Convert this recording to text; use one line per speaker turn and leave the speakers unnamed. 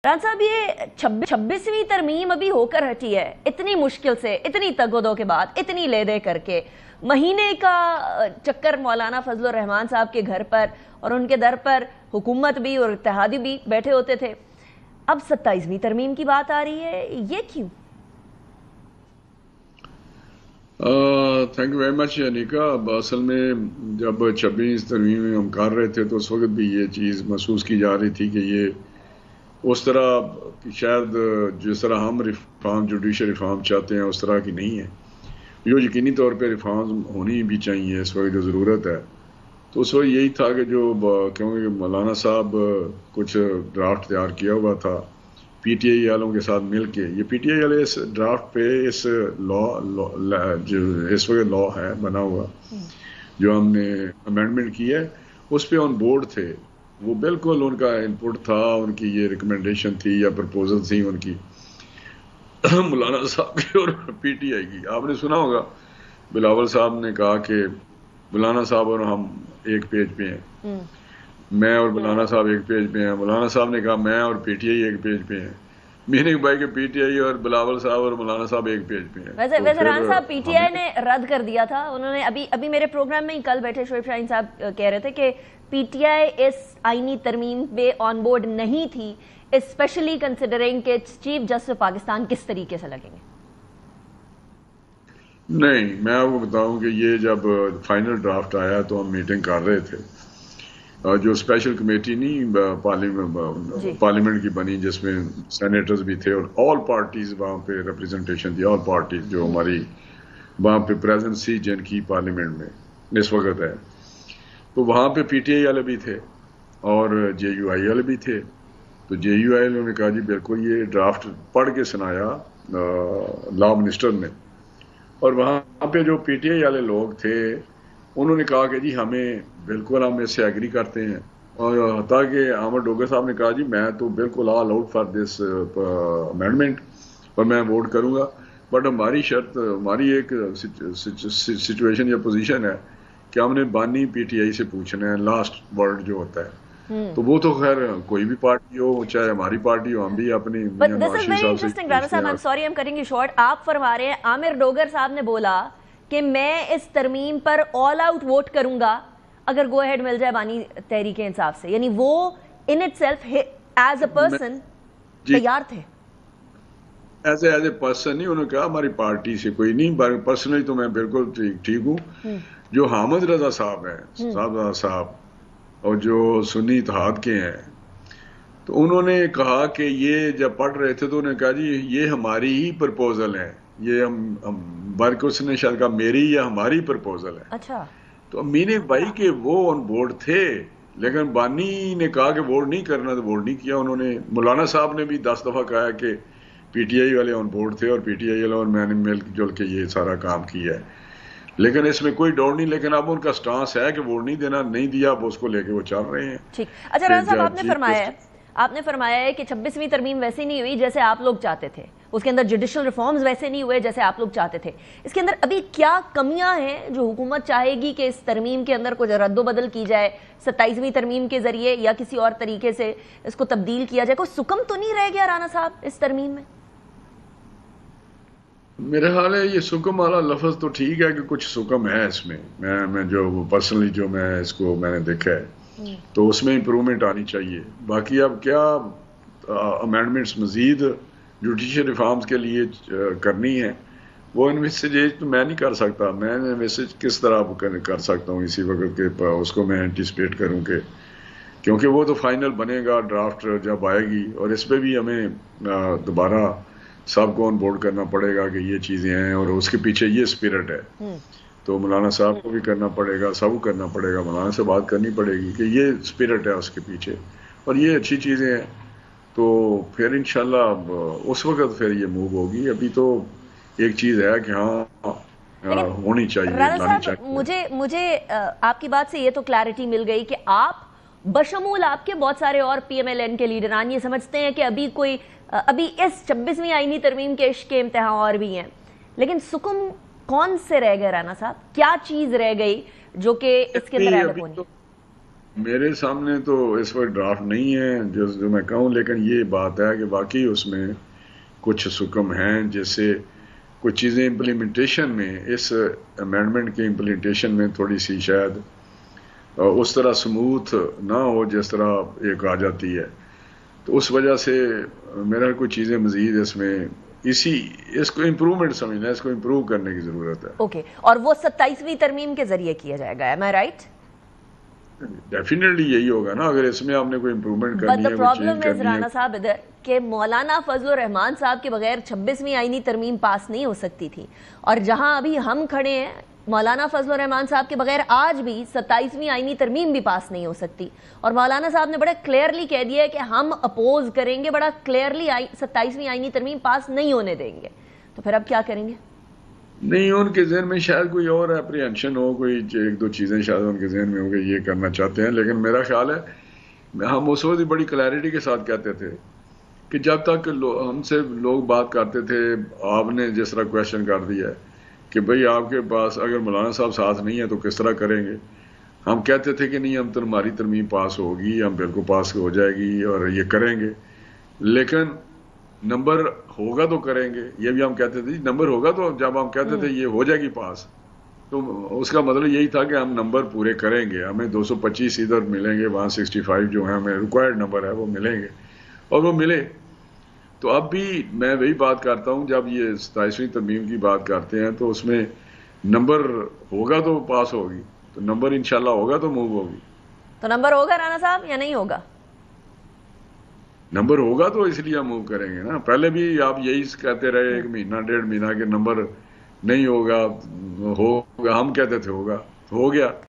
राज साहब, ये 26वीं तरमीम अभी होकर हटी है, इतनी मुश्किल से, इतनी तगोदो के बाद, इतनी ले दे करके, महीने का चक्कर मौलाना फजलुर रहमान साहब के घर पर और उनके दर पर हुकूमत भी और इत्तेहादी भी बैठे होते थे। अब 27वीं तरमीम की बात आ रही है, ये क्यों?
Thank you very much Anika. असल में जब 26वीं तरमीम हम कर रहे थे तो उस वक्त भी ये चीज़ महसूस की जा रही थी कि ये उस तरह शायद जिस तरह हम रिफॉर्म जुडिशल रिफॉर्म चाहते हैं उस तरह की नहीं है। जो यकीनी तौर पे रिफॉर्म होनी भी चाहिए इस वक्त जो ज़रूरत है, तो उस वक्त यही था कि जो क्योंकि मौलाना साहब कुछ ड्राफ्ट तैयार किया हुआ था पीटीआई वालों के साथ मिल के, ये पीटीआई वाले इस ड्राफ्ट पे इस लॉ जो इस वक्त लॉ है बना हुआ जो हमने अमेंडमेंट की है उस पे ऑन बोर्ड थे। वो बिल्कुल उनका इनपुट था, उनकी ये रिकमेंडेशन थी या प्रपोजल थी उनकी मौलाना साहब की और पीटीआई की। आपने सुना होगा बिलावल साहब ने कहा कि मौलाना साहब और हम एक पेज पे हैं, मैं और मौलाना साहब एक पेज पे हैं। मौलाना साहब ने कहा मैं और पीटीआई एक पेज पे हैं। मीनिंग भाई के पीटीआई और बिलावल साहब और मौलाना साहब एक पेज पे हैं।
वैसे राना साहब, पीटीआई ने रद्द कर दिया था। उन्होंने अभी मेरे प्रोग्राम में ही कल बैठे शोएब शाहीन साहब कह रहे थे कि पीटीआई इस आईनी तरमीम पे ऑन बोर्ड नहीं थी, स्पेशली कंसिडरिंग कि चीफ जस्टिस पाकिस्तान किस तरीके से लगेंगे।
नहीं, मैं आपको बताऊं कि ये जब फाइनल ड्राफ्ट आया तो हम मीटिंग कर रहे थे, जो स्पेशल कमेटी नहीं पार्लियामेंट की बनी जिसमें सेनेटर्स भी थे और ऑल पार्टीज वहाँ पे रिप्रेजेंटेशन थी, ऑल पार्टीज जो हमारी वहाँ पे प्रेजेंसी जिनकी पार्लियामेंट में इस वक्त है, तो वहाँ पे पीटीआई वाले भी थे और जेयूआई वाले भी थे। तो जेयूआई वालों ने कहा जी बिल्कुल ये ड्राफ्ट पढ़ के सुनाया लॉ मिनिस्टर ने, और वहाँ पे जो पीटीआई वाले लोग थे उन्होंने कहा कि जी हमें बिल्कुल हम इससे एग्री करते हैं, और हता कि अहमद डोगर साहब ने कहा जी मैं तो बिल्कुल all out for this amendment और मैं वोट करूँगा, बट हमारी शर्त, हमारी एक सिचुएशन या पोजीशन है कि हमने बानी पीटीआई से पूछना है लास्ट वर्ड जो होता है। तो वो तो खैर कोई भी पार्टी हो, चाहे हमारी पार्टी हो, हम भी अपनी
आप फरमा रहे हैं आमिर डोगर साहब ने बोला कि मैं इस तरमीम पर ऑल आउट वोट करूंगा अगर गो अहेड मिल जाए बानी तहरीक इंसाफ से, यानी वो in itself as a person तैयार थे।
एज ए पर्सन नहीं, उन्होंने कहा हमारी पार्टी से कोई नहीं, पर्सनली तो मैं बिल्कुल ठीक हूँ। जो हामिद रजा साहब हैं साहब और जो सुन्नी इत्तेहाद के हैं, तो उन्होंने कहा कि ये जब पढ़ रहे थे तो उन्होंने कहा जी ये हमारी ही प्रपोजल है, ये हम बल्कि उसने शायद कहा मेरी या हमारी प्रपोजल है।
अच्छा, तो
मीनिंग भाई कि वो ऑन बोर्ड थे, लेकिन बानी ने कहा कि वोट नहीं करना तो वोट नहीं किया उन्होंने। मौलाना साहब ने भी 10 दफा कहा कि पीटीआई वाले ऑन बोर्ड थे और पीटीआई वाले और मैंने मिल जुल के ये सारा काम किया है, लेकिन इसमें कोई डर नहीं। लेकिन अब उनका स्टांस है कि वोट नहीं देना, नहीं दिया, अब उसको लेके वो चल रहे हैं।
ठीक। अच्छा राना साहब, आपने फरमाया है कि 26वीं तरमीम वैसे नहीं हुई जैसे आप लोग चाहते थे, उसके अंदर जुडिशल रिफॉर्म्स वैसे नहीं हुए जैसे आप लोग चाहते थे। इसके अंदर अभी क्या कमियां हैं जो हुकूमत चाहेगी कि इस तरमीम के अंदर कुछ रद्दोबदल की जाए, 27वीं तरमीम के जरिए या किसी और तरीके से इसको तब्दील किया जाए? कोई सुकम तो नहीं रह गया राना साहब इस तरमीम में?
मेरा ख्याल है ये सुकम वाला लफ्ज तो ठीक है कि कुछ सुकम है इसमें। मैं जो पर्सनली जो मैं इसको मैंने देखा है तो उसमें इम्प्रूवमेंट आनी चाहिए। बाकी अब क्या अमेंडमेंट्स मजीद जुडिशल रिफॉर्म्स के लिए करनी है, वो इन्वेस्टिगेट तो मैं नहीं कर सकता। मैं इन्वेस्टिगेट किस तरह कर सकता हूँ इसी वक्त के उसको मैं एंटिसिपेट करूँ कि, क्योंकि वो तो फाइनल बनेगा ड्राफ्ट जब आएगी, और इस पर भी हमें दोबारा सबको ऑन बोर्ड करना पड़ेगा कि ये चीज़ें हैं और उसके पीछे ये स्पिरिट है। तो मौलाना साहब को भी करना पड़ेगा, सबको करना पड़ेगा, मौलाना से बात करनी पड़ेगी कि ये स्पिरिट है उसके पीछे और ये अच्छी चीज़ें हैं। तो फिर इंशाल्लाह उस वक्त फिर ये मूव होगी। अभी तो एक चीज़ है कि हाँ होनी चाहिए, लानी चाहिए।
मुझे आपकी बात से ये तो क्लैरिटी मिल गई कि आप बशमूल आपके बहुत सारे और पीएमएलएन के लीडरान ये समझते हैं कि अभी इस 26वीं आईनी तरमीम के इश्क के इम्तिहान और भी हैं, लेकिन सुकुम कौन से रह गए राना साहब? क्या चीज रह गई जो कि इसके अंदर ऐड होनी?
میرے سامنے تو اس وقت ڈرافٹ نہیں ہے جو میں کہوں، لیکن یہ بات ہے کہ واقعی اس میں کچھ حکم ہیں، جیسے کچھ چیزیں امپلیمنٹیشن میں، اس امینڈمنٹ کی امپلیمنٹیشن میں تھوڑی سی شاید اس طرح سموتھ نہ ہو جس طرح ایک آ جاتی ہے، تو اس وجہ سے میرا کوئی چیزیں مزید اس میں اس کو امپروومنٹ سمجھنا ہے، اس کو امپروو کرنے کی ضرورت ہے۔
اوکے، اور وہ 27ویں ترمیم کے ذریعے کیا جائے گا، am I right؟
ڈیفینیٹلی یہی ہوگا نا، اگر اس میں آپ نے کوئی امپروومنٹ کرنی ہے، کوئی چینج کرنی ہے۔
رانا صاحب ادھر کہ مولانا فضل الرحمان صاحب کے بغیر 26ویں آئینی ترمیم پاس نہیں ہو سکتی تھی، اور جہاں ابھی ہم کھڑے ہیں مولانا فضل الرحمان صاحب کے بغیر آج بھی 27ویں آئینی ترمیم بھی پاس نہیں ہو سکتی، اور مولانا صاحب نے بڑا کلیئرلی کہہ دیا ہے کہ ہم اپوز کریں گے، بڑا کلیئرلی 27ویں آئینی ترمیم پاس نہیں ہونے دیں گے، تو پھر اب کیا کریں گے؟
نہیں، ان کے ذہن میں شاید کوئی اور اپریہنشن ہو، کوئی ایک دو چیزیں شاید ان کے ذہن میں ہو کہ یہ کرنا چاہتے ہیں، لیکن میرا خیال ہے ہم اس وقت بڑی کلیئرٹی کے ساتھ کہتے تھے کہ جب تک ہم سے لوگ بات کرتے تھے، آپ نے جس طرح کویشچن کر دیا ہے کہ بھئی آپ کے پاس اگر مولانا صاحب ساتھ نہیں ہے تو کس طرح کریں گے، ہم کہتے تھے کہ نہیں، ہم تو ہماری ترمیم پاس ہوگی، ہم بالکل پاس ہو جائے گی اور یہ کریں گے، لیکن نمبر ہوگا تو کریں گے، یہ بھی ہم کہتے تھے نمبر ہوگا تو، جب ہم کہتے تھے یہ ہو جائے گی پاس، تو اس کا مطلب یہی تھا کہ ہم نمبر پورے کریں گے، ہمیں 225 ادھر ملیں گے، 165 جو ہیں ہمیں ریکوائرڈ نمبر ہے وہ ملیں گے، اور وہ ملے۔ تو اب بھی میں وہی بات کرتا ہوں، جب یہ 27ویں ترمیم کی بات کرتے ہیں تو اس میں نمبر ہوگا تو پاس ہوگی، تو نمبر انشاءاللہ ہوگا تو موو ہوگی۔
تو نمبر ہوگا رانا صاحب یا نہیں ہوگا؟
نمبر ہوگا تو اس لیے ہم موو کریں گے نا، پہلے بھی آپ یہی کہتے رہے ایک مہینہ ڈیڑھ مہینہ کہ نمبر نہیں ہوگا، ہم کہتے تھے ہوگا، ہو گیا۔